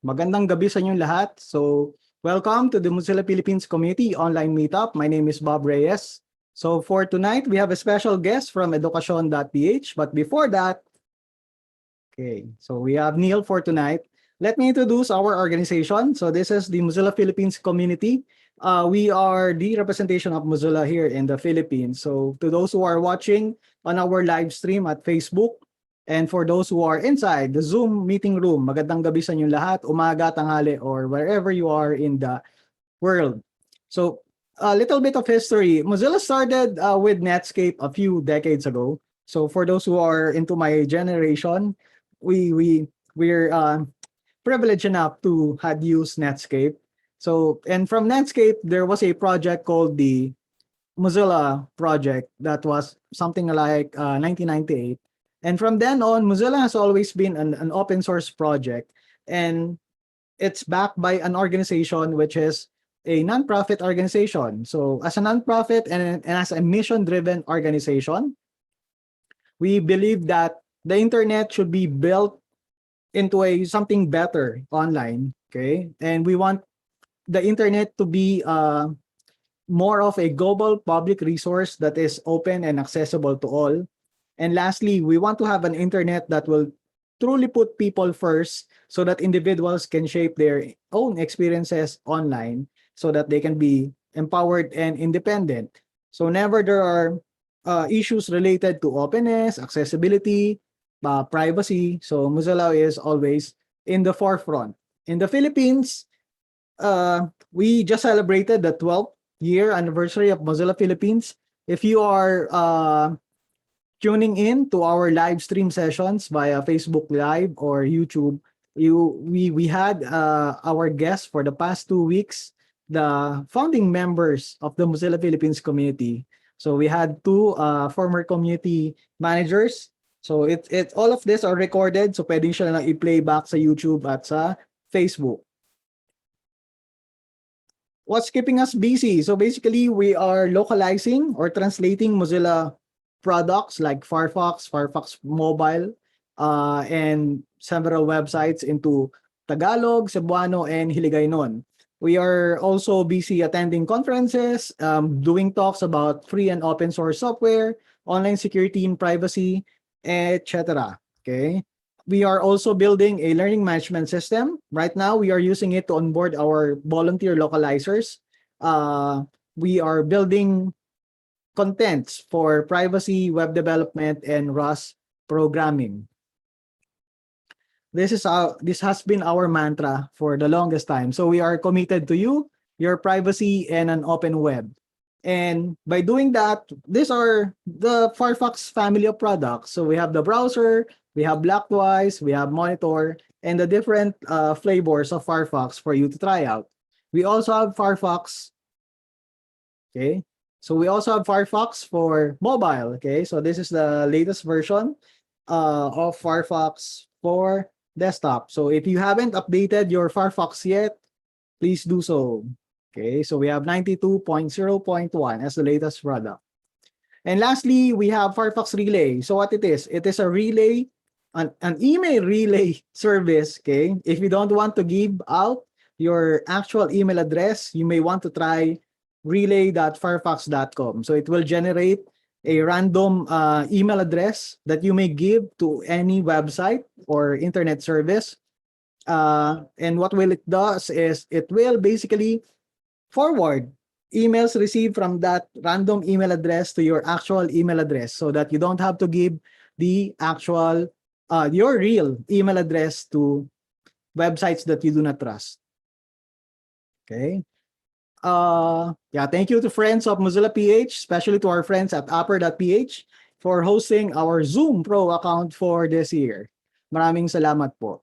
Magandang gabi sa inyong lahat. So, welcome to the Mozilla Philippines Community Online Meetup. My name is Bob Reyes. So, for tonight, we have a special guest from educacion.ph. But before that, so we have Neil for tonight. Let me introduce our organization. So, this is the Mozilla Philippines Community. We are the representation of Mozilla here in the Philippines. So, to those who are watching on our live stream at Facebook, and for those who are inside the Zoom meeting room, magandang gabi sa inyong lahat, umaga, tanghali, or wherever you are in the world. So, a little bit of history. Mozilla started with Netscape a few decades ago. So, for those who are into my generation, we're privileged enough to had used Netscape. So, and from Netscape, there was a project called the Mozilla project that was something like 1998. And from then on, Mozilla has always been an open source project, and it's backed by an organization which is a nonprofit organization. So as a nonprofit and as a mission-driven organization, we believe that the internet should be built into a something better online. Okay, and we want the internet to be more of a global public resource that is open and accessible to all. And lastly, we want to have an internet that will truly put people first so that individuals can shape their own experiences online so that they can be empowered and independent. So never there are issues related to openness, accessibility, privacy. So Mozilla is always in the forefront. In the Philippines, we just celebrated the 12th year anniversary of Mozilla Philippines. If you are tuning in to our live stream sessions via Facebook Live or YouTube, we had our guests for the past 2 weeks, the founding members of the Mozilla Philippines community. So we had two former community managers. So it all of this are recorded, so pwedeng siya na i-play back sa YouTube at sa Facebook. What's keeping us busy? So basically, we are localizing or translating Mozilla products like Firefox, Firefox Mobile, and several websites into Tagalog, Cebuano, and Hiligaynon. We are also busy attending conferences, doing talks about free and open source software, online security and privacy, etc. Okay. We are also building a learning management system. Right now, we are using it to onboard our volunteer localizers. We are building contents for privacy, web development, and Rust programming. This has been our mantra for the longest time. So we are committed to you, your privacy, and an open web. And by doing that, these are the Firefox family of products. So we have the browser, we have Blackwise, we have Monitor, and the different flavors of Firefox for you to try out. We also have Firefox. Okay, so we also have Firefox for mobile. Okay, so this is the latest version of Firefox for desktop. So if you haven't updated your Firefox yet, please do so. Okay, so we have 92.0.1 as the latest product. And lastly, we have Firefox Relay. So what it is a relay, an email relay service. Okay, if you don't want to give out your actual email address, you may want to try relay.firefox.com. So it will generate a random email address that you may give to any website or internet service. And what will it does is it will basically forward emails received from that random email address to your actual email address so that you don't have to give the actual your real email address to websites that you do not trust. Okay. Thank you to friends of Mozilla PH, especially to our friends at Upper.ph for hosting our Zoom Pro account for this year. Maraming salamat po.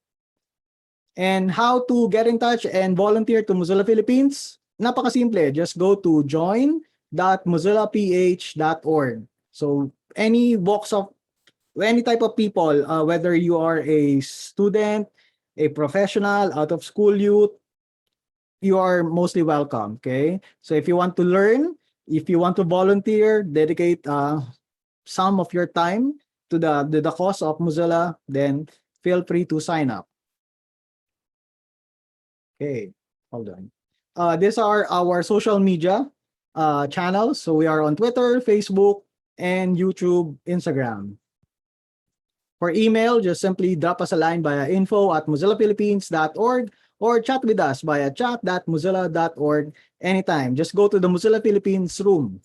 And how to get in touch and volunteer to Mozilla Philippines? Napakasimple. Just go to join.mozillaph.org. So any type of people, whether you are a student, a professional, out of school youth, you are mostly welcome. Okay. So if you want to learn, if you want to volunteer, dedicate some of your time to the cause of Mozilla, then feel free to sign up. Okay, hold on. These are our social media channels. So we are on Twitter, Facebook, and YouTube, Instagram. For email, just simply drop us a line via info@mozillaphilippines.org or chat with us via chat.mozilla.org anytime. Just go to the Mozilla Philippines room.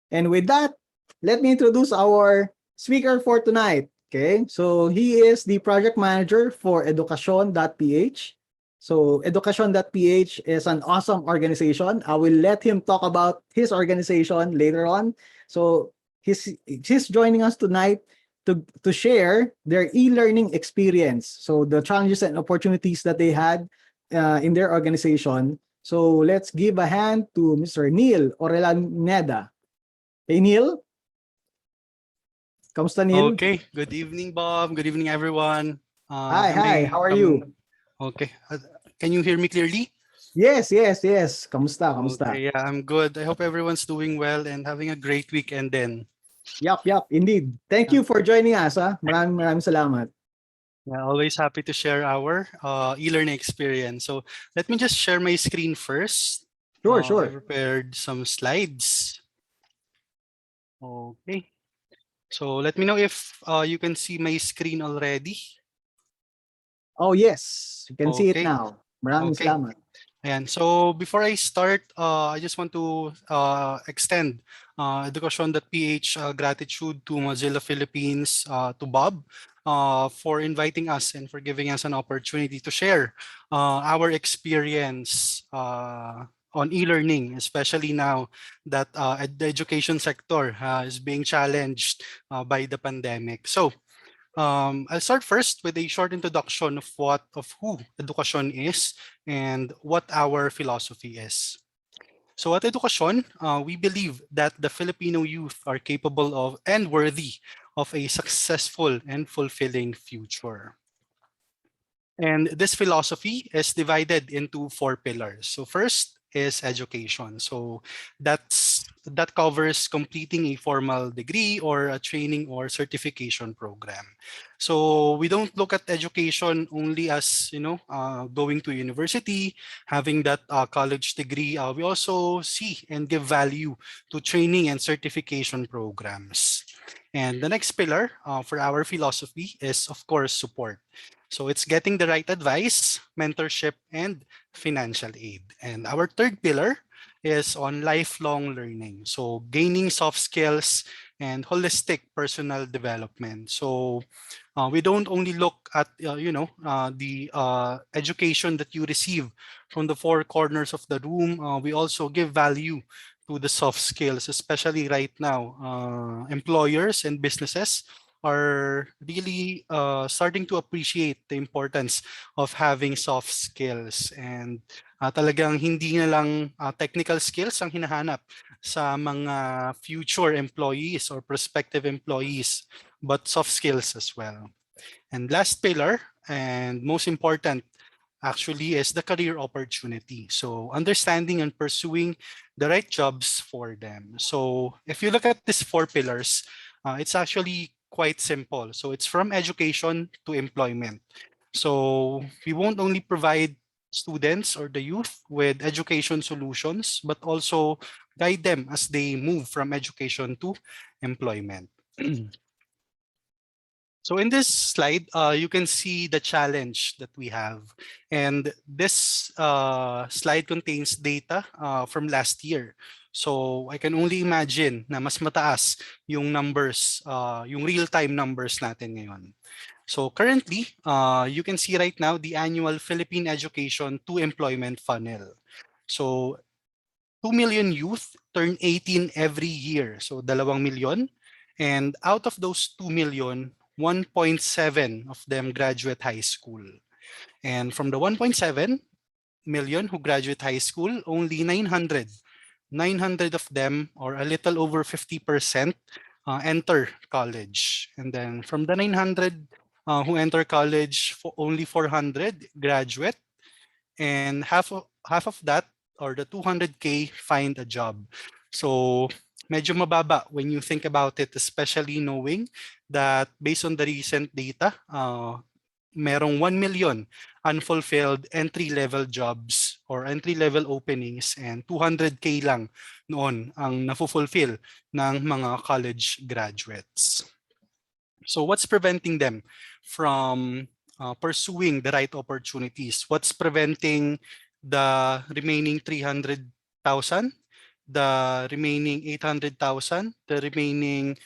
And with that, let me introduce our speaker for tonight. Okay, so he is the project manager for Educacion.ph. So Educacion.ph is an awesome organization. I will let him talk about his organization later on. So he's joining us tonight to share their e-learning experience. So the challenges and opportunities that they had in their organization. So let's give a hand to Mr. Neil Orelaneda. Hey Neil, kamusta Neil? Okay, good evening, Bob. Good evening, everyone. I'm Hi, Ray how are you? from. Okay, can you hear me clearly? Yes. Kamusta? Okay, yeah, I'm good. I hope everyone's doing well and having a great weekend then. Yup, indeed. Thank Uh, you for joining us, ha. Maraming salamat. Yeah, always happy to share our e-learning experience. So let me just share my screen first. I Sure. prepared some slides. Okay, so let me know if you can see my screen already. Oh, yes. You can see it Okay, now. Maraming okay. salamat. And so before I start, I just want to extend Educacion.ph gratitude to Mozilla Philippines, to Bob, for inviting us and for giving us an opportunity to share our experience on e-learning, especially now that the education sector is being challenged by the pandemic. So I'll start first with a short introduction of who Educacion is and what our philosophy is. So at Educacion, we believe that the Filipino youth are capable of and worthy of a successful and fulfilling future. And this philosophy is divided into four pillars. So first is education. So that covers completing a formal degree or a training or certification program. So we don't look at education only as going to university, having that college degree. We also see and give value to training and certification programs. And the next pillar for our philosophy is, of course, support. So it's getting the right advice, mentorship, and financial aid. And our third pillar is on lifelong learning. So gaining soft skills and holistic personal development. So we don't only look at the education that you receive from the four corners of the room. We also give value to the soft skills, especially right now. Employers and businesses are really starting to appreciate the importance of having soft skills, and talagang hindi na lang technical skills ang hinahanap sa mga future employees or prospective employees, but soft skills as well. And last pillar, and most important, actually, is the career opportunity. So understanding and pursuing the right jobs for them. So if you look at these four pillars, it's actually quite simple. So it's from education to employment. So we won't only provide students or the youth with education solutions, but also guide them as they move from education to employment. So in this slide, you can see the challenge that we have. And this slide contains data from last year. So I can only imagine na mas mataas yung numbers, yung real-time numbers natin ngayon. So currently, you can see right now the annual Philippine Education to Employment Funnel. So 2 million youth turn 18 every year. So 2 million. And out of those 2 million, 1.7 of them graduate high school. And from the 1.7 million who graduate high school, only 900 of them, or a little over 50%, enter college. And then from the 900 who enter college, only 400 graduate, and half of that, or the 200K, find a job. So medyo mababa when you think about it, especially knowing that based on the recent data, merong 1 million unfulfilled entry-level jobs or entry-level openings and 200K lang noon ang nafulfill ng mga college graduates. So what's preventing them from pursuing the right opportunities? What's preventing the remaining 300,000, the remaining 800,000, the remaining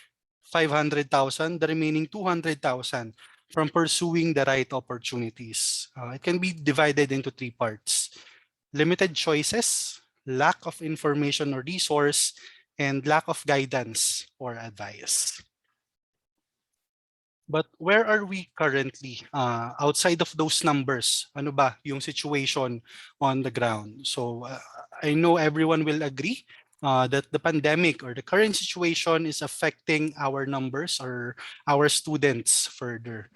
500,000, the remaining 200,000 from pursuing the right opportunities? It can be divided into three parts: limited choices, lack of information or resource, and lack of guidance or advice. But where are we currently outside of those numbers? Ano ba yung situation on the ground? So I know everyone will agree that the pandemic or the current situation is affecting our numbers or our students further.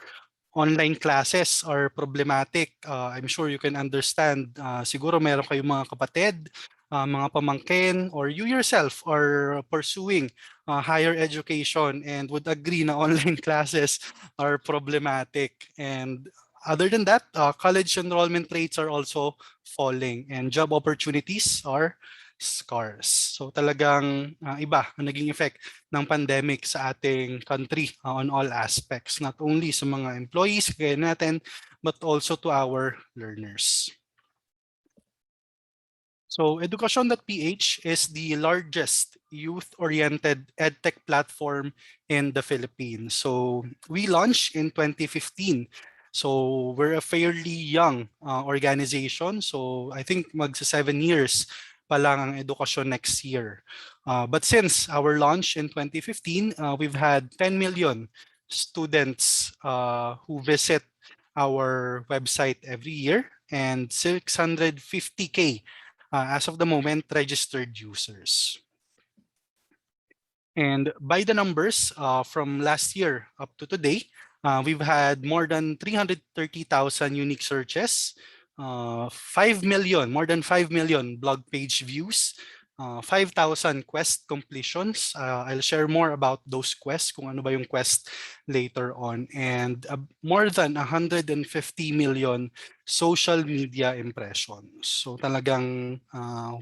Online classes are problematic. I'm sure you can understand. Siguro meron kayong mga kapatid, mga pamangkin, or you yourself are pursuing higher education and would agree na online classes are problematic. And other than that, college enrollment rates are also falling and job opportunities are scarce. So talagang iba ang naging effect ng pandemic sa ating country on all aspects, not only sa mga employees kaya natin, but also to our learners. So Edukasyon.ph is the largest youth-oriented edtech platform in the Philippines. So we launched in 2015. So we're a fairly young organization. So I think magsa 7 years pa lang ang edukasyon next year. But since our launch in 2015, we've had 10 million students who visit our website every year and 650K as of the moment registered users. And by the numbers from last year up to today, we've had more than 330,000 unique searches, 5 million, more than 5 million blog page views, 5,000 quest completions. I'll share more about those quests, kung ano ba yung quest later on, and more than 150 million social media impressions. So talagang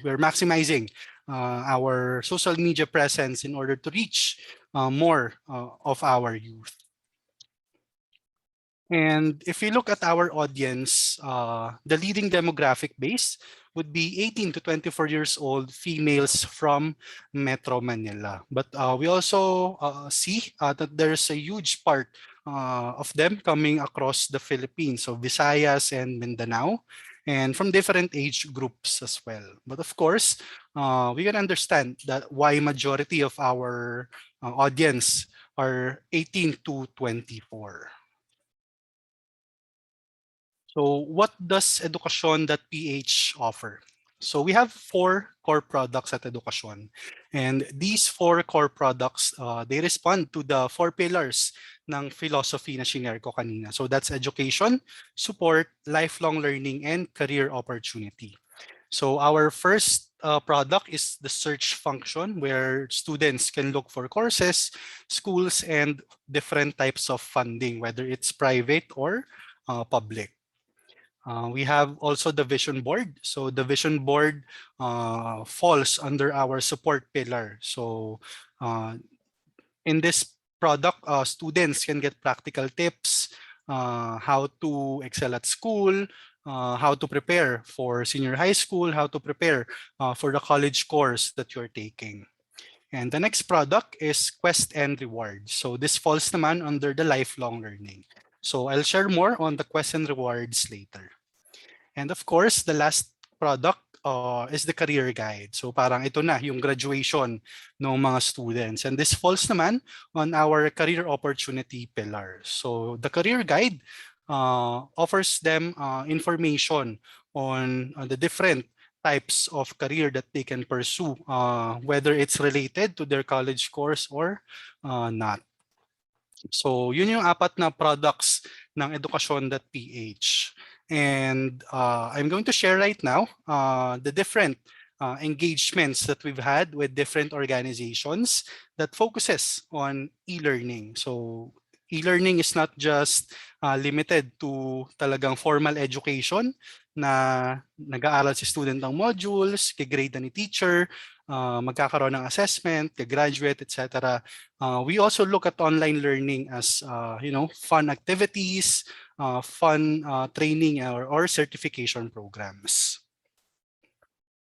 we're maximizing our social media presence in order to reach more of our youth. And if you look at our audience, the leading demographic base would be 18 to 24 years old females from Metro Manila. But we also see that there's a huge part of them coming across the Philippines, so Visayas and Mindanao, and from different age groups as well. But of course, we can understand that why majority of our audience are 18 to 24. So what does Edukasyon.ph offer? So we have 4 core products at Edukasyon. And these 4 core products, they respond to the 4 pillars ng philosophy na shinare ko kanina. So that's education, support, lifelong learning, and career opportunity. So our first product is the search function where students can look for courses, schools, and different types of funding, whether it's private or public. We have also the vision board. So the vision board falls under our support pillar. So in this product, students can get practical tips, how to excel at school, how to prepare for senior high school, how to prepare for the college course that you're taking. And the next product is Quest and Rewards. So this falls naman under the lifelong learning. So I'll share more on the Quest and Rewards later. And of course, the last product is the career guide. So parang ito na yung graduation ng mga students. And this falls naman on our career opportunity pillar. So the career guide offers them information on the different types of career that they can pursue, whether it's related to their college course or not. So yun yung 4 na products ng Edukasyon.ph. And I'm going to share right now the different engagements that we've had with different organizations that focuses on e-learning. So E-learning is not just limited to talagang formal education na nag-aaral si student ng modules, kigrade na ni teacher, magkakaroon ng assessment, graduate, etc. We also look at online learning as fun activities, fun training or certification programs.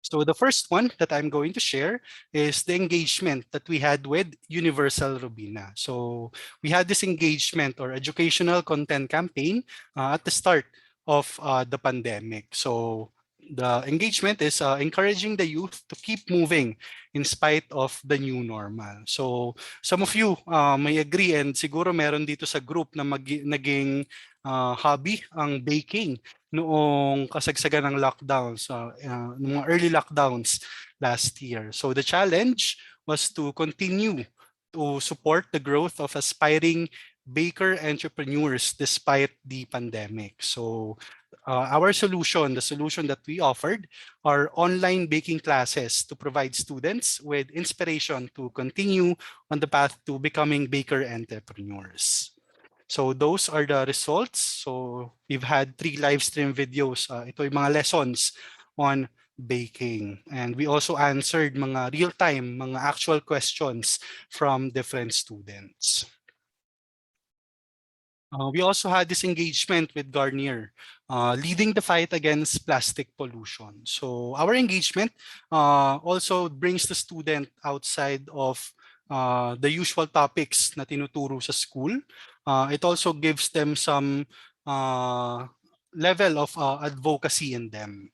So the first one that I'm going to share is the engagement that we had with Universal Robina. So we had this engagement or educational content campaign at the start of the pandemic. So the engagement is encouraging the youth to keep moving in spite of the new normal. So some of you may agree, and siguro meron dito sa group na naging hobby ang baking noong kasagsagan ng lockdowns, mga early lockdowns last year. So the challenge was to continue to support the growth of aspiring baker entrepreneurs despite the pandemic. So our solution, the solution that we offered, are online baking classes to provide students with inspiration to continue on the path to becoming baker entrepreneurs. So those are the results. So we've had 3 live stream videos. Ito yung mga lessons on baking. And we also answered mga real-time, mga actual questions from different students. We also had this engagement with Garnier, leading the fight against plastic pollution. So our engagement also brings the student outside of the usual topics na tinuturo sa school. It also gives them some level of advocacy in them.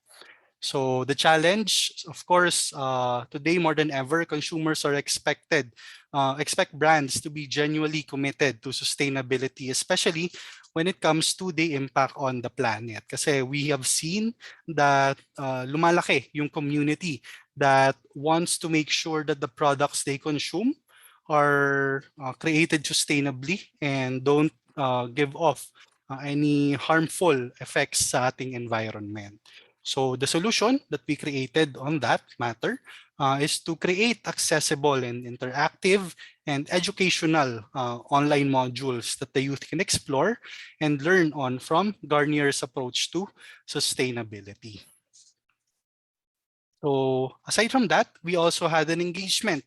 So the challenge, of course, today more than ever, consumers are expect brands to be genuinely committed to sustainability, especially when it comes to the impact on the planet. Kasi we have seen that lumalaki yung community that wants to make sure that the products they consume are created sustainably and don't give off any harmful effects sa ating environment. So the solution that we created on that matter is to create accessible and interactive and educational online modules that the youth can explore and learn on from Garnier's approach to sustainability. So aside from that, we also had an engagement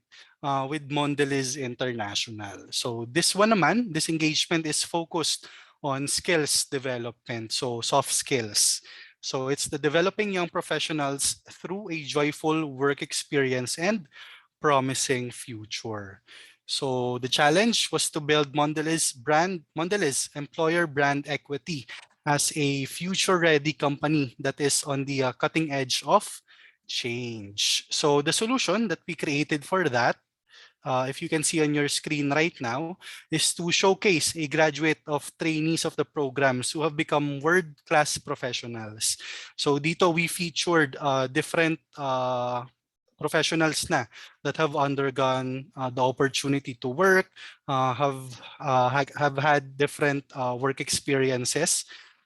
with Mondelez International. So this one naman, this engagement is focused on skills development, so soft skills. So it's the developing young professionals through a joyful work experience and promising future. So the challenge was to build Mondelez employer brand equity as a future-ready company that is on the cutting edge of change. So the solution that we created for that, if you can see on your screen right now, is to showcase a graduate of trainees of the programs who have become world-class professionals. So dito we featured different professionals na that have undergone the opportunity to work, have had different work experiences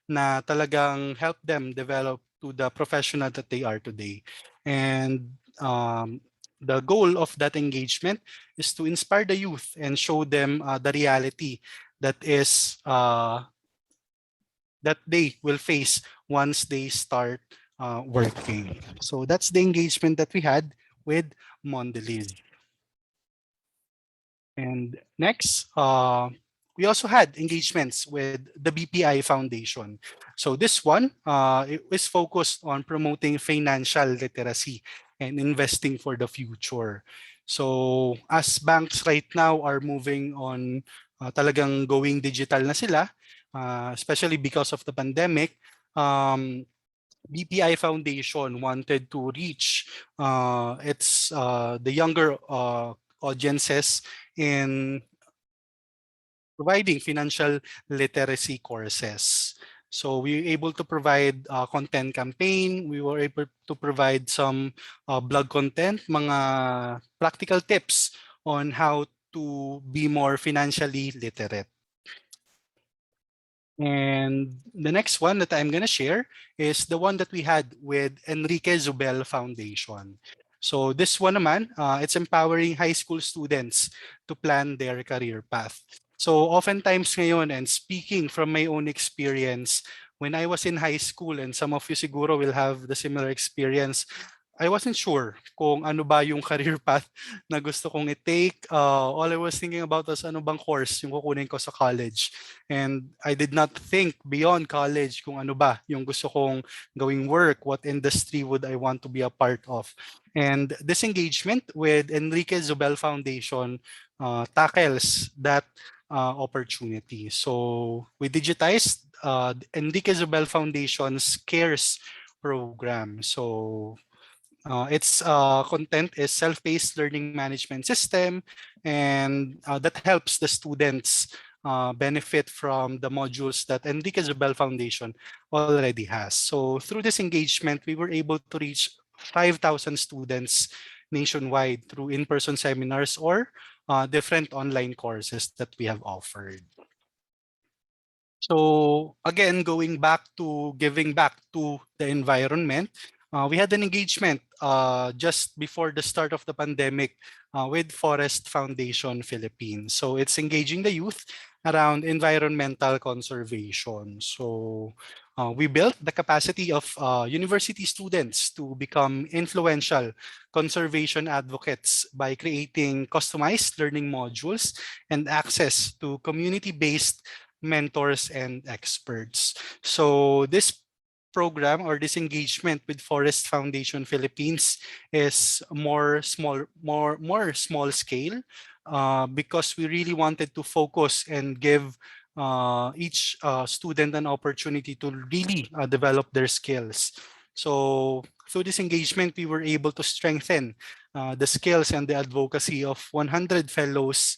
na talagang help them develop to the professional that they are today. And the goal of that engagement is to inspire the youth and show them the reality that is that they will face once they start working. So that's the engagement that we had with Mondelez. And next, we also had engagements with the BPI Foundation. So this one it is focused on promoting financial literacy and investing for the future. So as banks right now are moving on talagang going digital na sila, especially because of the pandemic, BPI Foundation wanted to reach the younger audiences in providing financial literacy courses. So we were able to provide content campaign. We were able to provide some blog content, mga practical tips on how to be more financially literate. And the next one that I'm going to share is the one that we had with Enrique Zubel Foundation. So this one naman, it's empowering high school students to plan their career path. So oftentimes ngayon, and speaking from my own experience, when I was in high school, and some of you siguro will have the similar experience, I wasn't sure kung ano ba yung career path na gusto kong i-take. All I was thinking about was ano bang course yung kukunin ko sa college. And I did not think beyond college kung ano ba yung gusto kong gawing work, what industry would I want to be a part of. And this engagement with Enrique Zobel Foundation tackles that opportunity. So we digitized Enrique Zobel Foundation's CARES program. So its content is self-paced learning management system, and that helps the students benefit from the modules that Enrique Zobel Foundation already has. So through this engagement, we were able to reach 5,000 students nationwide through in-person seminars or different online courses that we have offered. So again, going back to giving back to the environment, we had an engagement just before the start of the pandemic with Forest Foundation Philippines. So it's engaging the youth around environmental conservation. So we built the capacity of university students to become influential conservation advocates by creating customized learning modules and access to community-based mentors and experts. So this program or this engagement with Forest Foundation Philippines is more small scale because we really wanted to focus and give each student an opportunity to really develop their skills. So through this engagement, we were able to strengthen the skills and the advocacy of 100 fellows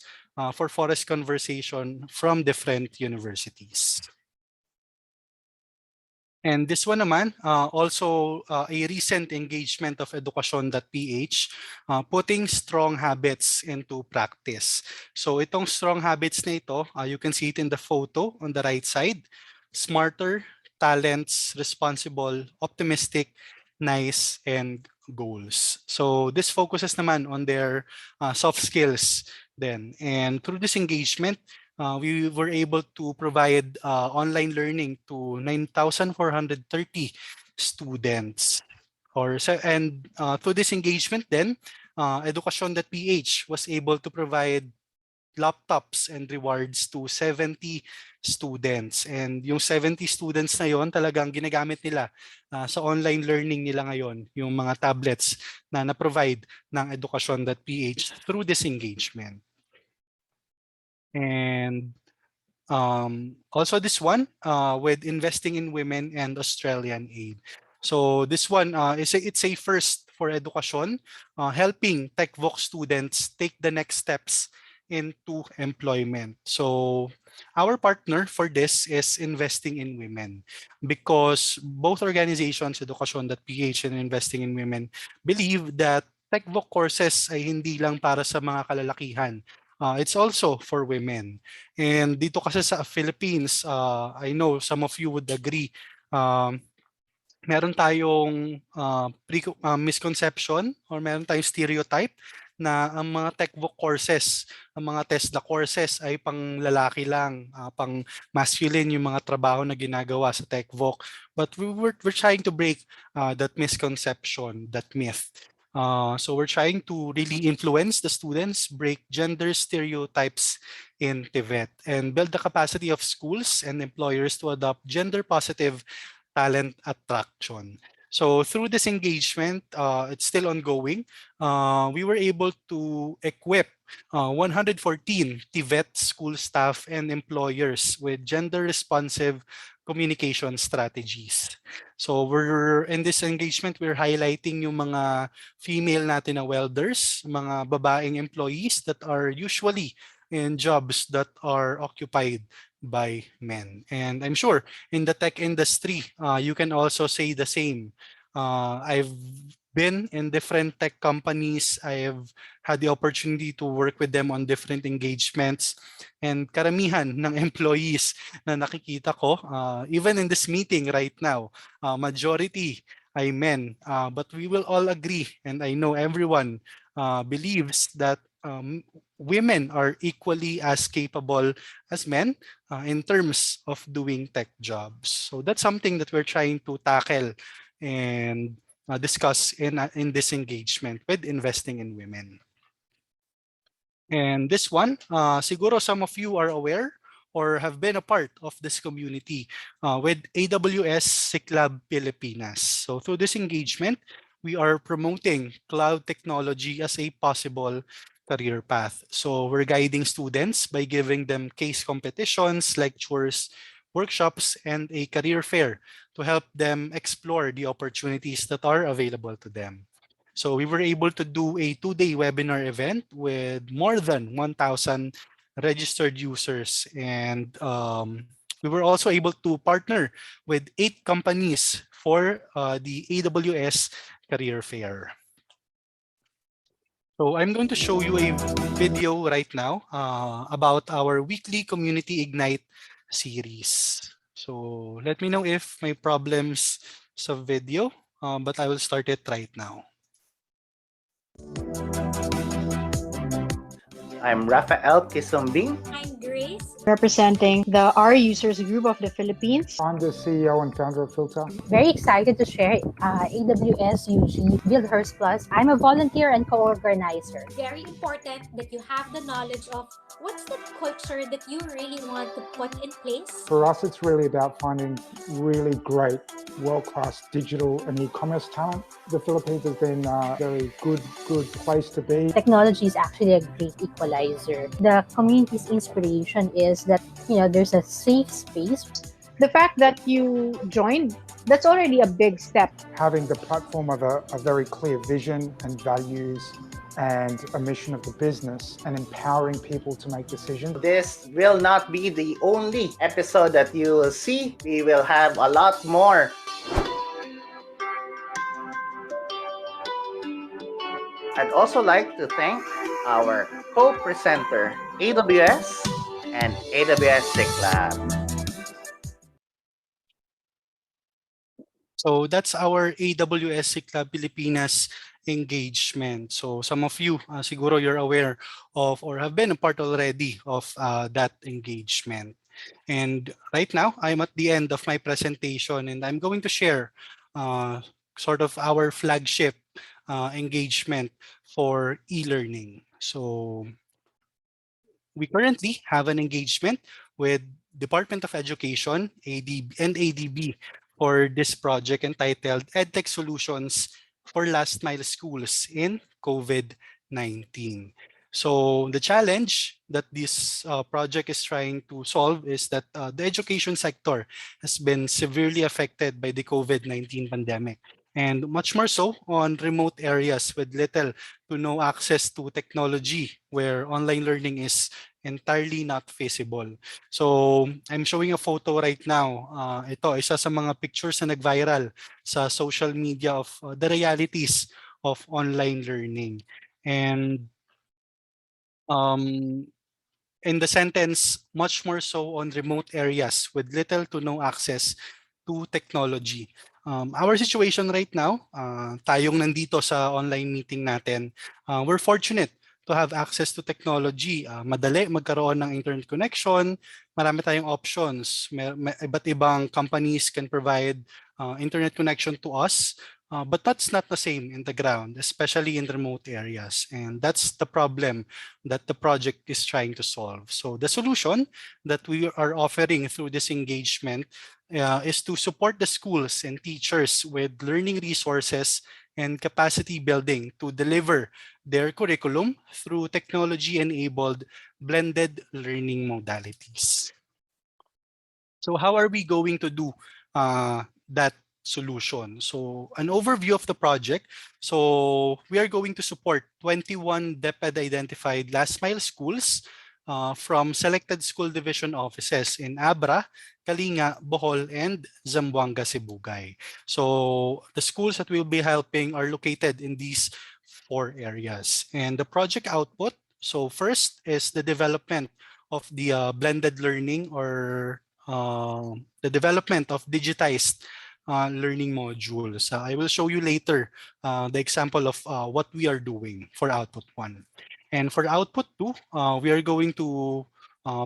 for forest conservation from different universities. And this one naman, also a recent engagement of Edukasyon.ph, putting strong habits into practice. So itong strong habits na ito, you can see it in the photo on the right side. Smarter, talents, responsible, optimistic, nice, and goals. So this focuses naman on their soft skills then. And through this engagement, we were able to provide online learning to 9,430 students. And through this engagement then, Edukasyon.ph was able to provide laptops and rewards to 70 students. And yung 70 students na yon talagang ginagamit nila sa online learning nila ngayon, yung mga tablets na na-provide ng Edukasyon.ph through this engagement. And also this one with investing in women and Australian aid. So this one it's a first for Edukasyon, helping TechVox students take the next steps into employment. So our partner for this is Investing in Women, because both organizations, Edukasyon.ph and Investing in Women, believe that TechVoc courses ay hindi lang para sa mga kalalakihan. It's also for women. And dito kasi sa Philippines, I know some of you would agree, meron tayong misconception or meron tayong stereotype na ang mga TechVoc courses, ang mga TESDA courses ay pang lalaki lang, pang masculine yung mga trabaho na ginagawa sa TechVoc. But we're trying to break that misconception, that myth. So we're trying to really influence the students, break gender stereotypes in TVET, and build the capacity of schools and employers to adopt gender positive talent attraction. So through this engagement, it's still ongoing. We were able to equip 114 TVET school staff and employers with gender responsive communication strategies. So we're in this engagement, we're highlighting yung mga female natin na welders, mga babaeng employees that are usually in jobs that are occupied by men. And I'm sure in the tech industry, you can also say the same. I've been in different tech companies. I've had the opportunity to work with them on different engagements. And karamihan ng employees na nakikita ko, even in this meeting right now, majority ay men. But we will all agree, and I know everyone believes that women are equally as capable as men in terms of doing tech jobs. So that's something that we're trying to tackle and discuss in this engagement with investing in women. And this one, siguro some of you are aware or have been a part of this community with AWS Ciclab Pilipinas. So through this engagement, we are promoting cloud technology as a possible career path. So we're guiding students by giving them case competitions, lectures, workshops, and a career fair to help them explore the opportunities that are available to them. So we were able to do a 2-day webinar event with more than 1,000 registered users. And we were also able to partner with 8 companies for the AWS Career Fair. So I'm going to show you a video right now about our weekly Community Ignite series. So let me know if may problems sa video, but I will start it right now. I'm Rafael Kisumbing. I'm Grace. Representing the R Users Group of the Philippines. I'm the CEO and founder of Filter. Very excited to share AWS UG Build Hers Plus. I'm a volunteer and co-organizer. Very important that you have the knowledge of what's the culture that you really want to put in place. For us, it's really about finding really great, world-class digital and e-commerce talent. The Philippines has been a very good place to be. Technology is actually a great equalizer. The community's inspiration is that, there's a safe space. The fact that you joined, that's already a big step. Having the platform of a very clear vision and values and a mission of the business and empowering people to make decisions. This will not be the only episode that you will see. We will have a lot more. I'd also like to thank our co-presenter, AWS and AWS Ciclab. So that's our AWS Ciclab Pilipinas engagement. So some of you, siguro you're aware of or have been a part already of that engagement. And right now, I'm at the end of my presentation and I'm going to share sort of our flagship engagement for e-learning. So we currently have an engagement with Department of Education and ADB for this project entitled EdTech Solutions for Last Mile Schools in COVID-19. So the challenge that this project is trying to solve is that the education sector has been severely affected by the COVID-19 pandemic, and much more so on remote areas with little to no access to technology where online learning is entirely not feasible. So I'm showing a photo right now. Ito, isa sa mga pictures na nag-viral sa social media of the realities of online learning. And in the sentence, much more so on remote areas with little to no access to technology. Our situation right now, tayong nandito sa online meeting natin, we're fortunate to have access to technology. Madali magkaroon ng internet connection, marami tayong options. Iba't ibang companies can provide internet connection to us, but that's not the same in the ground, especially in remote areas. And that's the problem that the project is trying to solve. So the solution that we are offering through this engagement is to support the schools and teachers with learning resources and capacity building to deliver their curriculum through technology-enabled blended learning modalities. So how are we going to do that solution? So an overview of the project. So we are going to support 21 DepEd identified last mile schools from selected school division offices in Abra, Kalinga, Bohol, and Zamboanga, Sibugay. So the schools that we'll be helping are located in these 4 areas. And the project output, so first is the development of the blended learning or the development of digitized learning modules. I will show you later the example of what we are doing for output 1. And for output 2, we are going to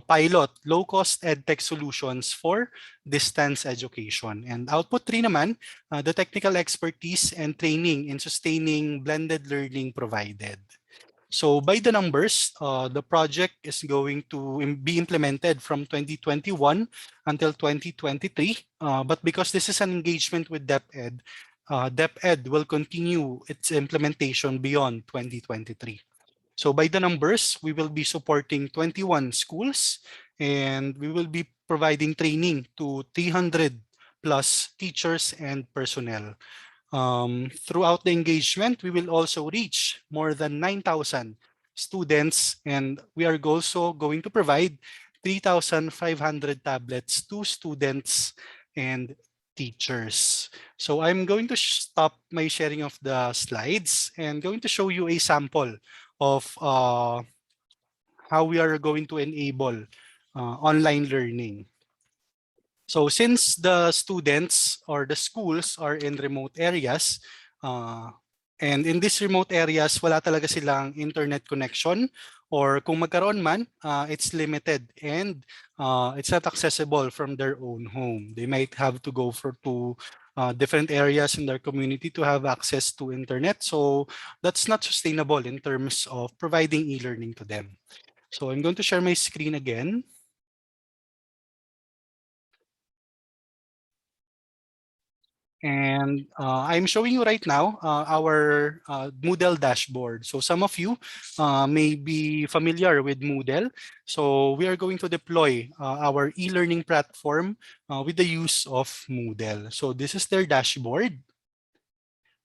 pilot low-cost edtech solutions for distance education. And output 3 naman, the technical expertise and training in sustaining blended learning provided. So by the numbers, the project is going to be implemented from 2021 until 2023. But because this is an engagement with DepEd, DepEd will continue its implementation beyond 2023. So by the numbers, we will be supporting 21 schools and we will be providing training to 300 plus teachers and personnel. Throughout the engagement, we will also reach more than 9,000 students, and we are also going to provide 3,500 tablets to students and teachers. So I'm going to stop my sharing of the slides and going to show you a sample of how we are going to enable online learning. So since the students or the schools are in remote areas, and in these remote areas, wala talaga silang internet connection, or kung magkaroon man, it's limited and it's not accessible from their own home. They might have to go to different areas in their community to have access to internet. So that's not sustainable in terms of providing e-learning to them. So I'm going to share my screen again. And I'm showing you right now our Moodle dashboard. So some of you may be familiar with Moodle. So we are going to deploy our e-learning platform with the use of Moodle. So this is their dashboard.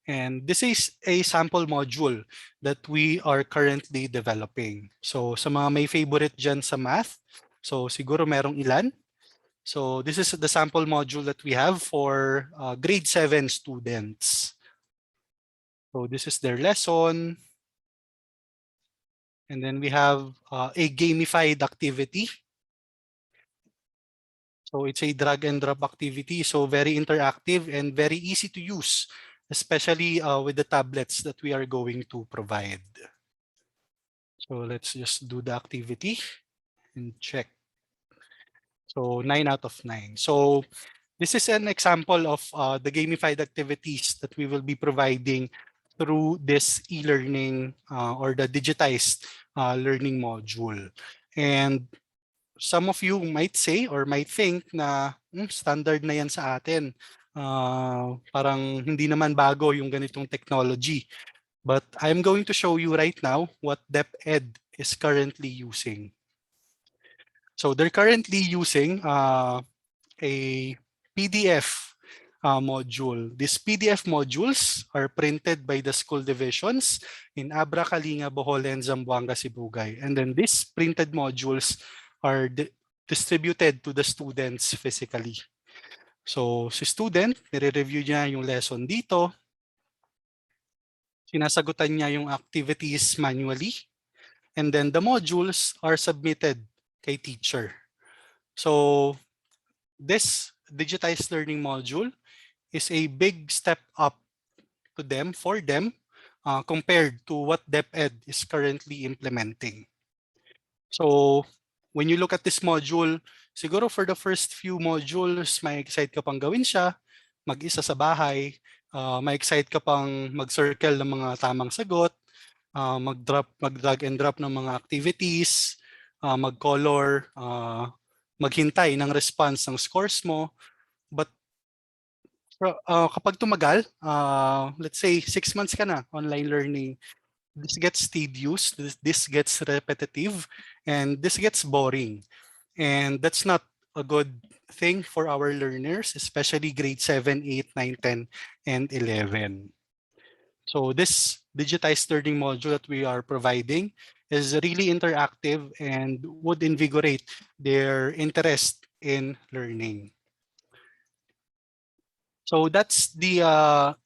And this is a sample module that we are currently developing. So sa mga may favorite dyan sa math, so siguro merong ilan. So this is the sample module that we have for grade 7 students. So this is their lesson. And then we have a gamified activity. So it's a drag and drop activity. So very interactive and very easy to use, especially with the tablets that we are going to provide. So let's just do the activity and check. So 9 out of 9. So this is an example of the gamified activities that we will be providing through this e-learning or the digitized learning module. And some of you might say or might think na standard na yan sa atin. Parang hindi naman bago yung ganitong technology. But I'm going to show you right now what DepEd is currently using. So they're currently using a PDF module. These PDF modules are printed by the school divisions in Abra, Kalinga, Bohol, and Zamboanga, Sibugay. And then these printed modules are distributed to the students physically. So si student, nire-review niya yung lesson dito. Sinasagutan niya yung activities manually. And then the modules are submitted kay teacher. So this digitized learning module is a big step up to them, for them, compared to what DepEd is currently implementing. So when you look at this module, siguro for the first few modules, may excite ka pang gawin siya, mag-isa sa bahay, may excite ka pang mag-circle ng mga tamang sagot, mag-drag and drop ng mga activities, mag-color, maghintay ng response ng scores mo. But kapag tumagal, let's say 6 months ka na online learning, this gets tedious, this gets repetitive, and this gets boring. And that's not a good thing for our learners, especially grade 7, 8, 9, 10, and 11. So this digitized learning module that we are providing is really interactive and would invigorate their interest in learning. So that's the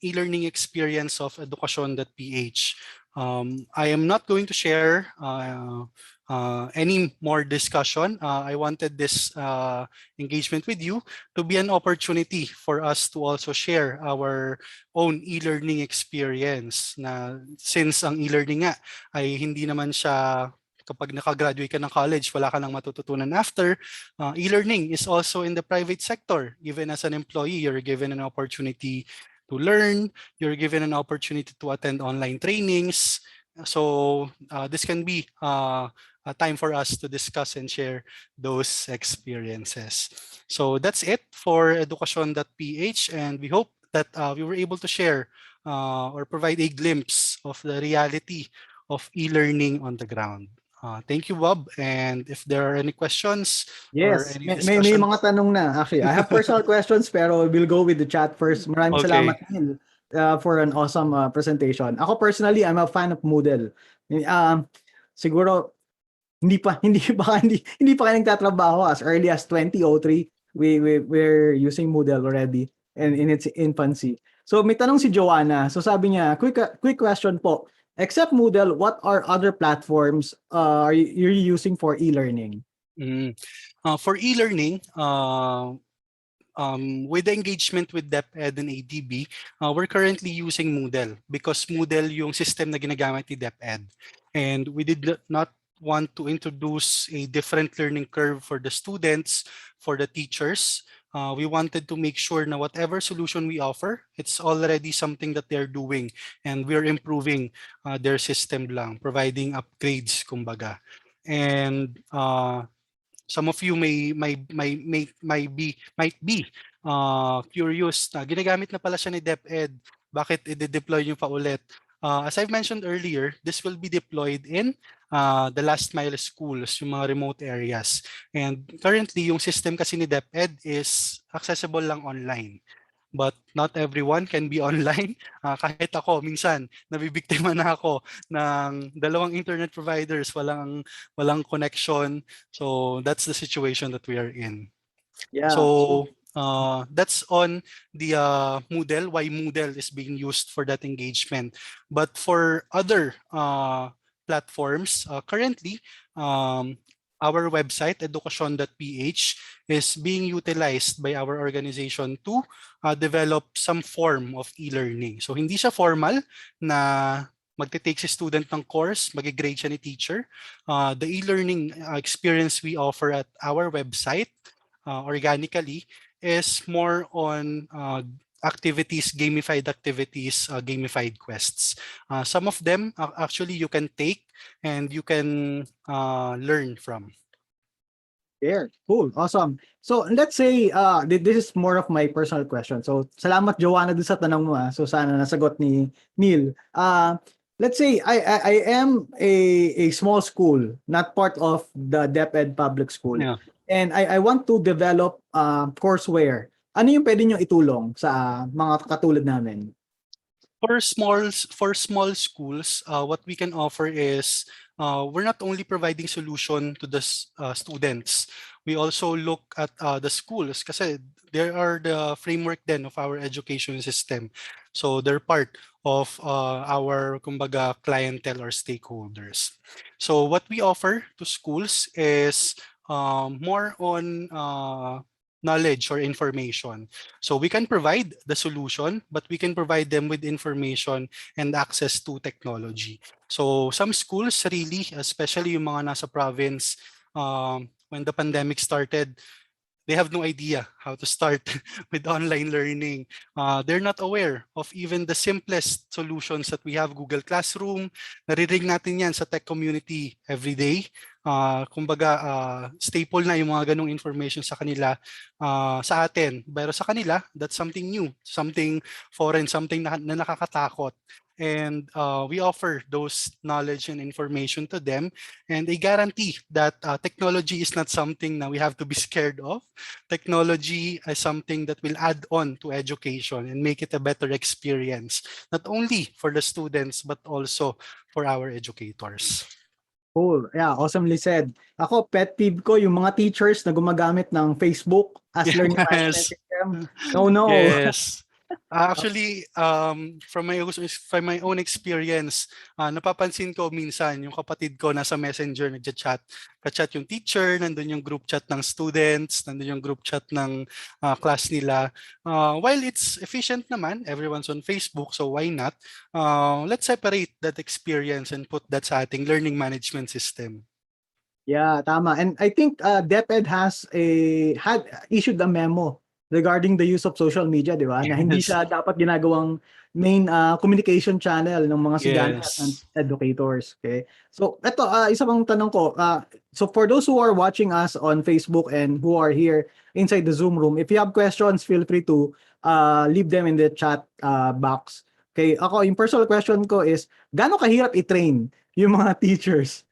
e-learning experience of Edukasyon.ph. I am not going to share any more discussion. I wanted this engagement with you to be an opportunity for us to also share our own e-learning experience. Na since ang e-learning nga ay hindi naman siya kapag nakagraduate ka ng college, wala ka nang matututunan after. E-learning is also in the private sector. Even as an employee, you're given an opportunity to learn, you're given an opportunity to attend online trainings. So this can be a time for us to discuss and share those experiences. So that's it for Edukasyon.ph, and we hope that we were able to share or provide a glimpse of the reality of e-learning on the ground. Thank you, Bob. And if there are any questions or Yes, any may discussion. mga tanong na actually. I have personal questions pero we'll go with the chat first. Maraming Okay. salamat Neil, for an awesome presentation. Ako personally, I'm a fan of Moodle. Siguro hindi pa kayo nagtatrabaho. As early as 2003, we're using Moodle already and in its infancy. So may tanong si Joanna. So sabi niya, quick question po. Except Moodle, what are other platforms are you using for e-learning? For e-learning, with the engagement with DepEd and ADB, we're currently using Moodle because Moodle yung system na ginagamit ni DepEd. And we did not want to introduce a different learning curve for the students, for the teachers. We wanted to make sure na whatever solution we offer, it's already something that they're doing and we're improving their system lang, providing upgrades, kumbaga. And some of you might be curious na ginagamit na pala siya ni DepEd, bakit i-deploy nyo pa ulit? As I've mentioned earlier, this will be deployed in the last mile schools, yung mga remote areas. And currently, yung system kasi ni DepEd is accessible lang online. But not everyone can be online. Kahit ako, minsan, nabibiktima na ako ng dalawang internet providers, walang connection. So that's the situation that we are in. Yeah. So that's on the Moodle, why Moodle is being used for that engagement. But for other platforms, currently, our website, edukasyon.ph, is being utilized by our organization to develop some form of e-learning. So hindi siya formal na magte-take si student ng course, mag-grade siya ni teacher. The e-learning experience we offer at our website organically is more on activities, gamified quests. Some of them actually you can take and you can learn from. There. Cool. Awesome. So let's say this is more of my personal question. So salamat Joanna dun sa tanong mo. So sana nasagot ni Neil. Let's say I am a small school, not part of the DepEd public school. Yeah. And I want to develop courseware. Ano yung pwede nyo itulong sa mga katulad namin? For small schools, what we can offer is we're not only providing solution to the students. We also look at the schools kasi they are the framework then of our education system. So they're part of our kumbaga clientele or stakeholders. So what we offer to schools is more on knowledge or information. So we can provide the solution, but we can provide them with information and access to technology. So some schools really, especially yung mga nasa province, when the pandemic started, they have no idea how to start with online learning. They're not aware of even the simplest solutions that we have. Google Classroom, naririnig natin yan sa tech community every day. Kumbaga, staple na yung mga ganong information sa kanila, sa atin. Pero sa kanila, that's something new, something foreign, something na nakakatakot. And we offer those knowledge and information to them, and they guarantee that technology is not something that we have to be scared of. Technology is something that will add on to education and make it a better experience, not only for the students, but also for our educators. Cool. Yeah, awesomely said. Ako, pet peeve ko yung mga teachers na gumagamit ng Facebook as learning management Yes. system. No. Yes. Actually, from my own experience, napapansin ko minsan yung kapatid ko nasa Messenger nagchat-chat. Ka-chat yung teacher, nandun yung group chat ng students, nandun yung group chat ng class nila. While it's efficient naman, everyone's on Facebook, so why not? Let's separate that experience and put that sa ating learning management system. Yeah, tama. And I think DepEd had issued a memo regarding the use of social media, di ba? Na hindi Yes. siya dapat ginagawang main communication channel ng mga estudyante at ng Yes. educators. Okay? So, ito, isa pang tanong ko. So, for those who are watching us on Facebook and who are here inside the Zoom room, if you have questions, feel free to leave them in the chat box. Okay, ako, yung personal question ko is, gaano kahirap i-train yung mga teachers?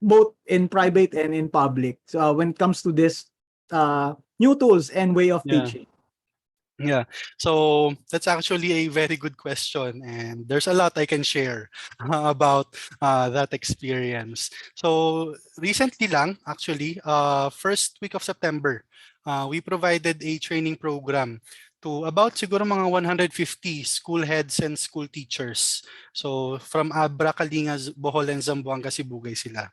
Both in private and in public. So when it comes to this new tools and way of Yeah. teaching. Yeah, so that's actually a very good question, and there's a lot I can share about that experience. So recently lang, actually, first week of September, we provided a training program to about siguro mga 150 school heads and school teachers. So from Abra, Kalinga, Bohol, and Zamboanga, Sibugay sila.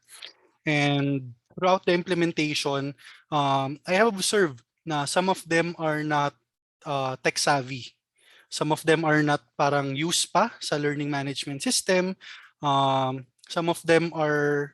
And throughout the implementation, I have observed na some of them are not tech savvy. Some of them are not parang used pa sa learning management system. Some of them are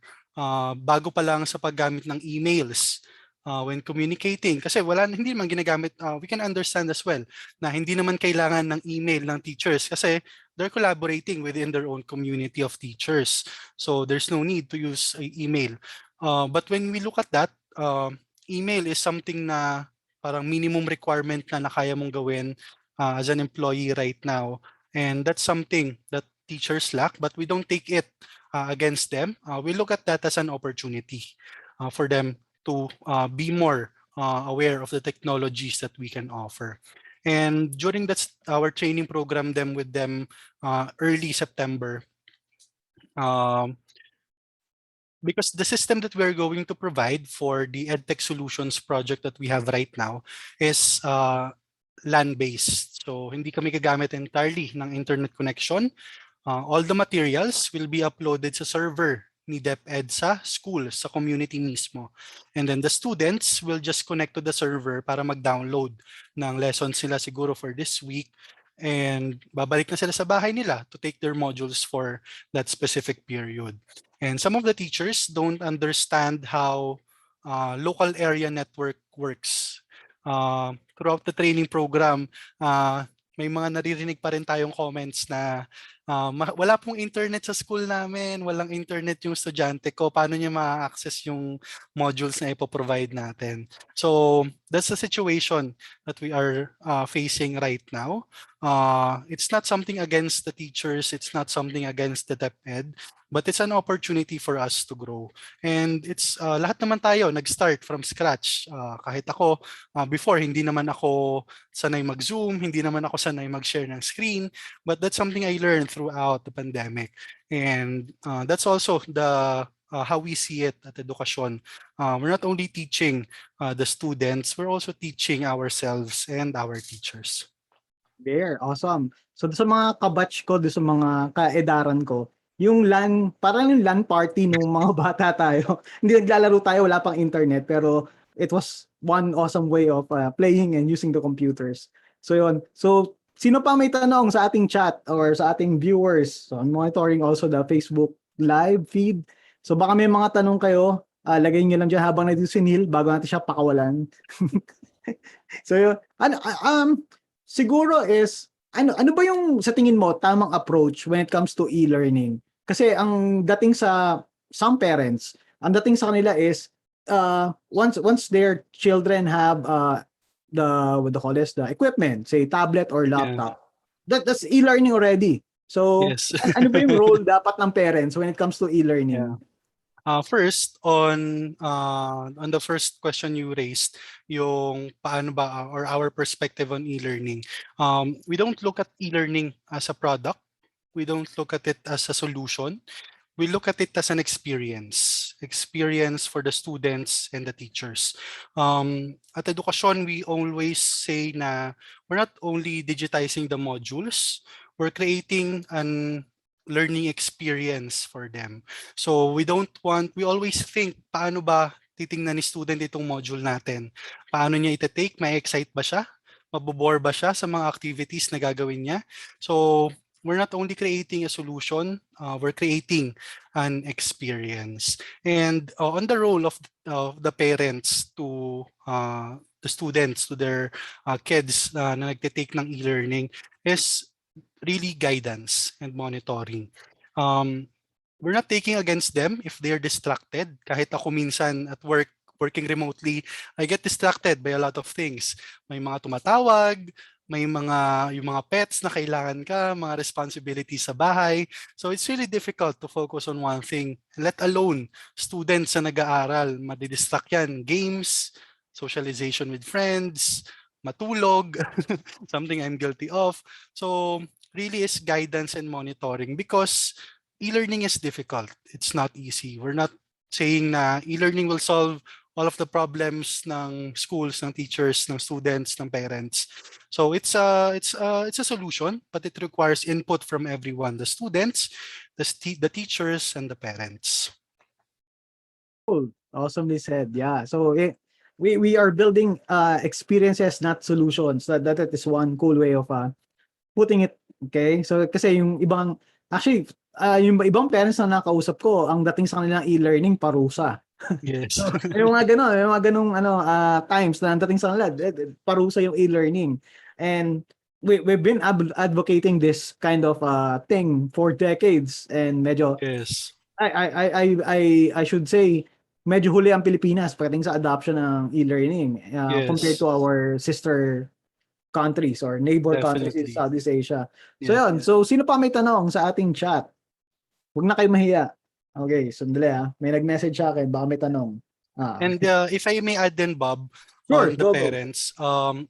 bago pa lang sa paggamit ng emails when communicating. Kasi hindi naman ginagamit, we can understand as well na hindi naman kailangan ng email ng teachers kasi they're collaborating within their own community of teachers. So there's no need to use email. But when we look at that, email is something na parang minimum requirement na kaya mong gawin as an employee right now. And that's something that teachers lack, but we don't take it against them. We look at that as an opportunity for them to be more aware of the technologies that we can offer. And during our training program with them early September, because the system that we're going to provide for the EdTech Solutions project that we have right now is LAN-based. So hindi kami gagamit entirely ng internet connection. All the materials will be uploaded sa server ni DepEd sa school, sa community mismo. And then the students will just connect to the server para mag-download ng lessons nila siguro for this week. And babalik na sila sa bahay nila to take their modules for that specific period. And some of the teachers don't understand how local area network works. Throughout the training program, may mga naririnig pa rin tayong comments na wala pong internet sa school namin, walang internet yung estudyante ko, paano niya ma-access yung modules na ipoprovide natin. So that's the situation that we are facing right now. It's not something against the teachers, it's not something against the DepEd, but it's an opportunity for us to grow. And it's lahat naman tayo nag-start from scratch. Kahit ako, before hindi naman ako sanay mag-Zoom, hindi naman ako sanay mag-share ng screen, but that's something I learned throughout the pandemic. And that's also how we see it at Edukasyon. We're not only teaching the students, we're also teaching ourselves and our teachers. There, awesome. So sa mga kabatch ko, sa mga kaedaran ko, yung LAN, parang yung LAN party nung mga bata tayo. Hindi naglalaro tayo, wala pang internet, pero it was one awesome way of playing and using the computers. So yun. So sino pa may tanong sa ating chat or sa ating viewers? So I'm monitoring also the Facebook live feed. So baka may mga tanong kayo, lagay nyo lang dyan habang nandito si Neil bago natin siya pakawalan. So yun. Siguro is, ano ba yung sa tingin mo tamang approach when it comes to e-learning? Kasi ang dating sa some parents, ang dating sa kanila is once their children have the equipment, say tablet or laptop, that's e-learning already. So Yes. ano ba yung role dapat ng parents when it comes to e-learning? Yeah. First, on the first question you raised, yung paano ba or our perspective on e-learning. We don't look at e-learning as a product. We don't look at it as a solution. We look at it as an experience. experience for the students and the teachers. At Edukasyon, we always say na we're not only digitizing the modules, we're creating an learning experience for them. So we always think, paano ba titingnan ni student itong module natin? Paano niya ita-take? May excite ba siya? Mabobore ba siya sa mga activities na gagawin niya? So we're not only creating a solution, we're creating an experience. And on the role of the parents to the students, to their kids na nagtitake ng e-learning is really guidance and monitoring. We're not taking against them if they're distracted. Kahit ako minsan at work, working remotely, I get distracted by a lot of things. May mga tumatawag, yung mga pets na kailangan ka, mga responsibilities sa bahay. So it's really difficult to focus on one thing, let alone students na nag-aaral, madidistract yan, games, socialization with friends, matulog, something I'm guilty of. So really is guidance and monitoring because e-learning is difficult. It's not easy. We're not saying na e-learning will solve all of the problems ng schools, ng teachers, ng students, ng parents. So it's a solution, but it requires input from everyone: the students, the teachers, and the parents. Cool. Awesomely said. Yeah. So we are building experiences, not solutions. That is one cool way of putting it. Okay. So kasi yung ibang yung ibang parents na nakausap ko, ang dating sa kanilang e-learning parusa. Yes. May mga ganong times na ang dating sa kanila parusa yung e-learning. And we've been advocating this kind of thing for decades, and medyo Yes. I should say medyo huli ang Pilipinas pagdating sa adoption ng e-learning Yes. compared to our sister countries or neighbor countries in Definitely. Southeast Asia. So Yeah. yun, so sino pa may tanong sa ating chat? Huwag na kayo mahiya. Okay, sandali May nag-message sa akin, baka may tanong. And if I may add then, Bob, Sure, on the go. parents,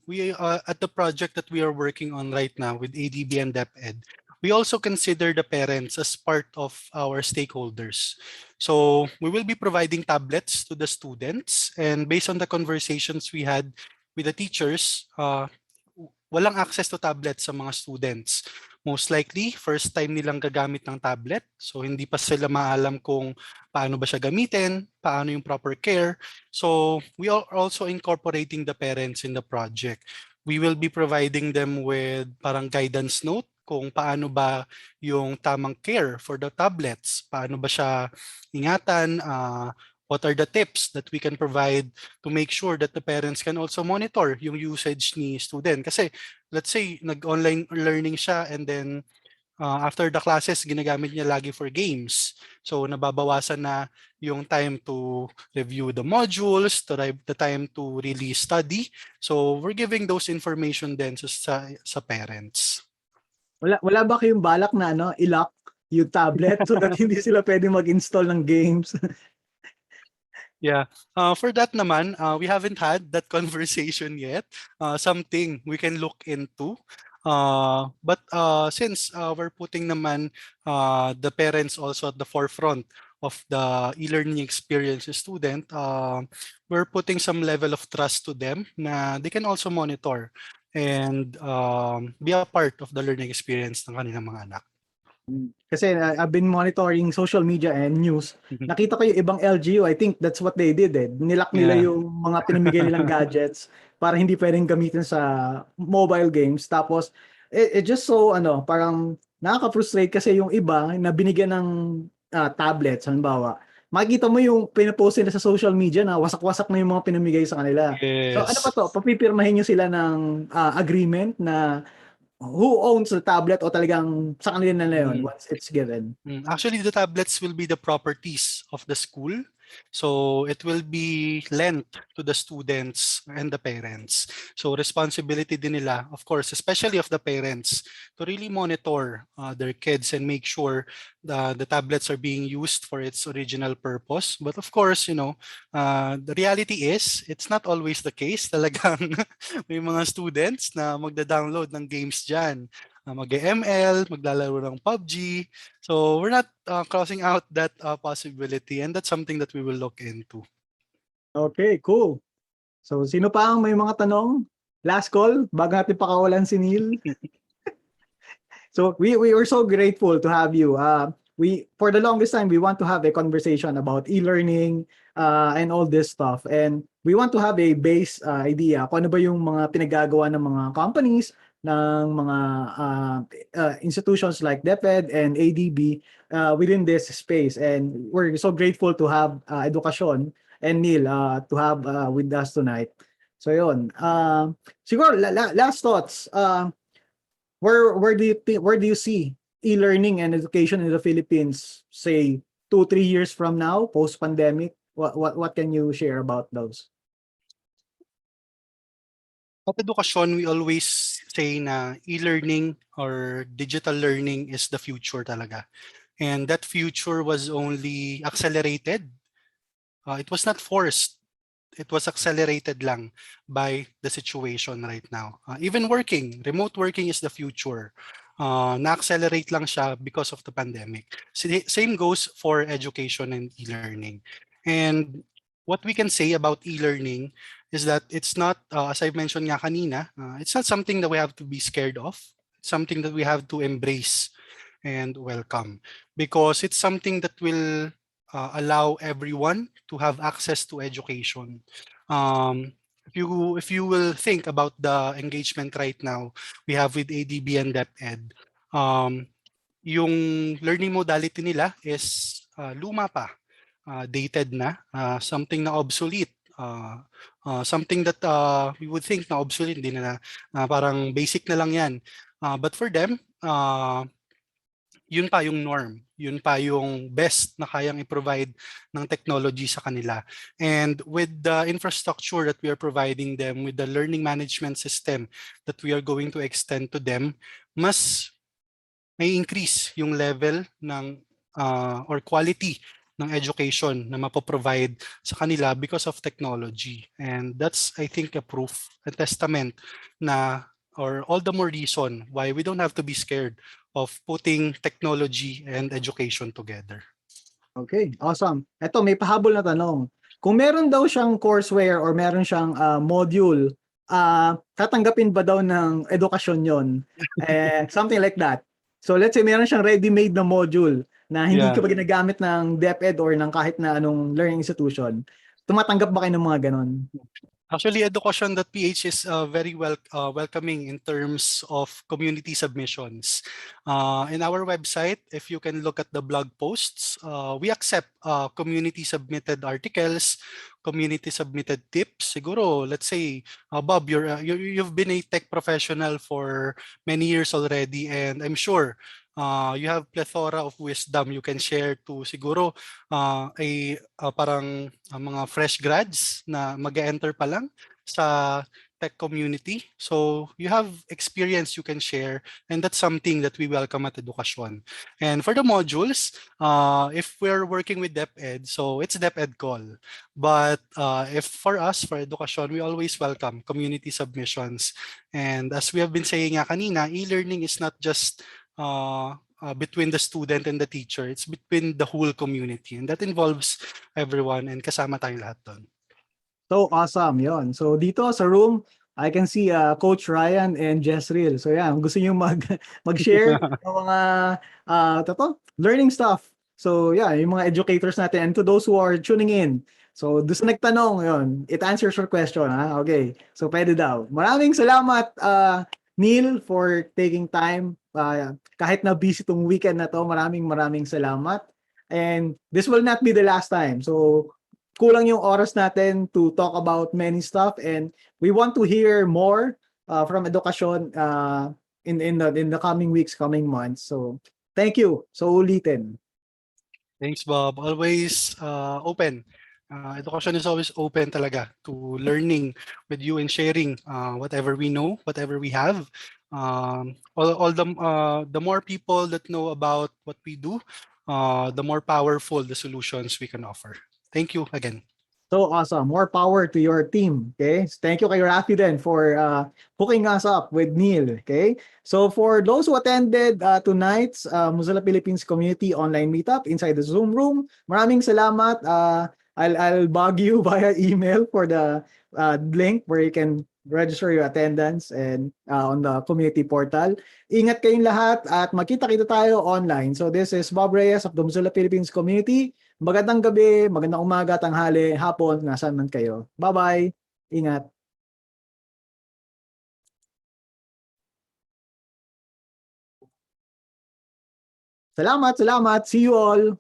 we at the project that we are working on right now with ADB and DepEd, we also consider the parents as part of our stakeholders. So we will be providing tablets to the students, and based on the conversations we had with the teachers, walang access to tablets sa mga students. Most likely, first time nilang gagamit ng tablet. So hindi pa sila maalam kung paano ba siya gamitin, paano yung proper care. So we are also incorporating the parents in the project. We will be providing them with parang guidance note kung paano ba yung tamang care for the tablets, paano ba siya ingatan, what are the tips that we can provide to make sure that the parents can also monitor yung usage ni student. Kasi let's say nag-online learning siya and then after the classes ginagamit niya lagi for games. So nababawasan na yung time to review the modules, the time to really study. So we're giving those information then sa parents. Wala ba kayong balak na i-lock yung tablet so that hindi sila pwede mag-install ng games? Yeah. For that naman, we haven't had that conversation yet. Something we can look into. But since we're putting naman the parents also at the forefront of the e-learning experience of student, we're putting some level of trust to them na they can also monitor and be a part of the learning experience ng kanilang mga anak. Kasi I've been monitoring social media and news. Nakita ko yung ibang LGU, I think that's what they did Nilock nila Yeah. yung mga pinamigay nilang gadgets para hindi pwedeng gamitin sa mobile games. Tapos, it just so, parang nakaka-frustrate kasi yung iba na binigyan ng tablets, halimbawa, makikita mo yung pinapost nila sa social media na wasak-wasak na yung mga pinamigay sa kanila. Yes. So ano pa to? Papipirmahin nyo sila ng agreement na who owns the tablet o talagang sa kanila na yun once it's given? Actually, the tablets will be the properties of the school. So it will be lent to the students and the parents. So responsibility din nila, of course, especially of the parents, to really monitor their kids and make sure the tablets are being used for its original purpose. But of course, the reality is, it's not always the case. Talagang may mga students na magda-download ng games dyan. mag-ML, maglalaro ng PUBG. So we're not crossing out that possibility, and that's something that we will look into. Okay, cool. So, sino pa ang may mga tanong? Last call, bago natin pakawalan si Neil. So, we are so grateful to have you. We for the longest time, we want to have a conversation about e-learning and all this stuff. And we want to have a base idea kung ano ba yung mga pinagagawa ng mga companies, ng mga institutions like DepEd and ADB within this space. And we're so grateful to have Edukasyon and Neil to have with us tonight. So yun. Siguro last thoughts. Where do you see e-learning and education in the Philippines, say 2-3 years from now, post pandemic? What can you share about those? At Edukasyon, we always say na e-learning or digital learning is the future talaga. And that future was only accelerated. It was not forced. It was accelerated lang by the situation right now. Even working, remote working is the future. Na-accelerate lang siya because of the pandemic. Same goes for education and e-learning. And what we can say about e-learning is that it's not, as I mentioned nga kanina, it's not something that we have to be scared of. It's something that we have to embrace and welcome, because it's something that will allow everyone to have access to education. If you will think about the engagement right now we have with ADB and DepEd, yung learning modality nila is luma pa, dated na, something na obsolete, something that we would think na obsolete, hindi na, parang basic na lang yan. But for them, yun pa yung norm, yun pa yung best na kayang i-provide ng technology sa kanila. And with the infrastructure that we are providing them, with the learning management system that we are going to extend to them, mas may increase yung level ng or quality ng education na mapoprovide sa kanila because of technology. And that's, I think, a proof, a testament na, or all the more reason why we don't have to be scared of putting technology and education together. Okay, awesome. Ito, may pahabol na tanong. Kung meron daw siyang courseware or meron siyang module, tatanggapin ba daw ng edukasyon yon? Something like that. So let's say meron siyang ready-made na module na hindi Yeah. ka ba ginagamit ng DepEd or ng kahit na anong learning institution. Tumatanggap ba kayo ng mga ganon? Actually, Edukasyon.ph is very welcoming in terms of community submissions. In our website, if you can look at the blog posts, we accept community submitted articles, community submitted tips. Siguro, let's say, Bob, you've been a tech professional for many years already, and I'm sure you have plethora of wisdom you can share to siguro parang mga fresh grads na mag-enter pa lang sa tech community. So you have experience you can share, and that's something that we welcome at Edukasyon. And for the modules, if we're working with DepEd, so it's DepEd call. But if for us, for Edukasyon, we always welcome community submissions. And as we have been saying nga kanina, e-learning is not just between the student and the teacher, it's between the whole community, and that involves everyone, and kasama tayo lahat doon. So awesome, yon. So dito sa room, I can see Coach Ryan and Jessreel. So yeah, gusto niyo mag-share ng mga learning stuff. So yeah, yung mga educators natin, and to those who are tuning in. So doon sa nagtanong, yon, it answers your question, ha? Okay. So pwede daw. Maraming salamat Neil for taking time. Kahit na busy tong weekend na to, maraming salamat. And this will not be the last time. So kulang yung oras natin to talk about many stuff, and we want to hear more from Edukasyon in the coming weeks, coming months. So thank you. So ulitin. Thanks, Bob. Always open. Edukasyon is always open talaga to learning with you and sharing whatever we know, whatever we have. The more people that know about what we do, the more powerful the solutions we can offer. Thank you again. So awesome. More power to your team. Okay. Thank you kay Rafi then for hooking us up with Neil. Okay. So for those who attended tonight's Mozilla Philippines Community Online Meetup inside the Zoom room, maraming salamat. I'll bug you via email for the link where you can register your attendance and on the community portal. Ingat kayong lahat at magkita-kita tayo online. So this is Bob Reyes of the Mozilla Philippines Community. Magandang gabi, magandang umaga, tanghali, hapon, nasaan man kayo. Bye-bye. Ingat. Salamat, salamat. See you all.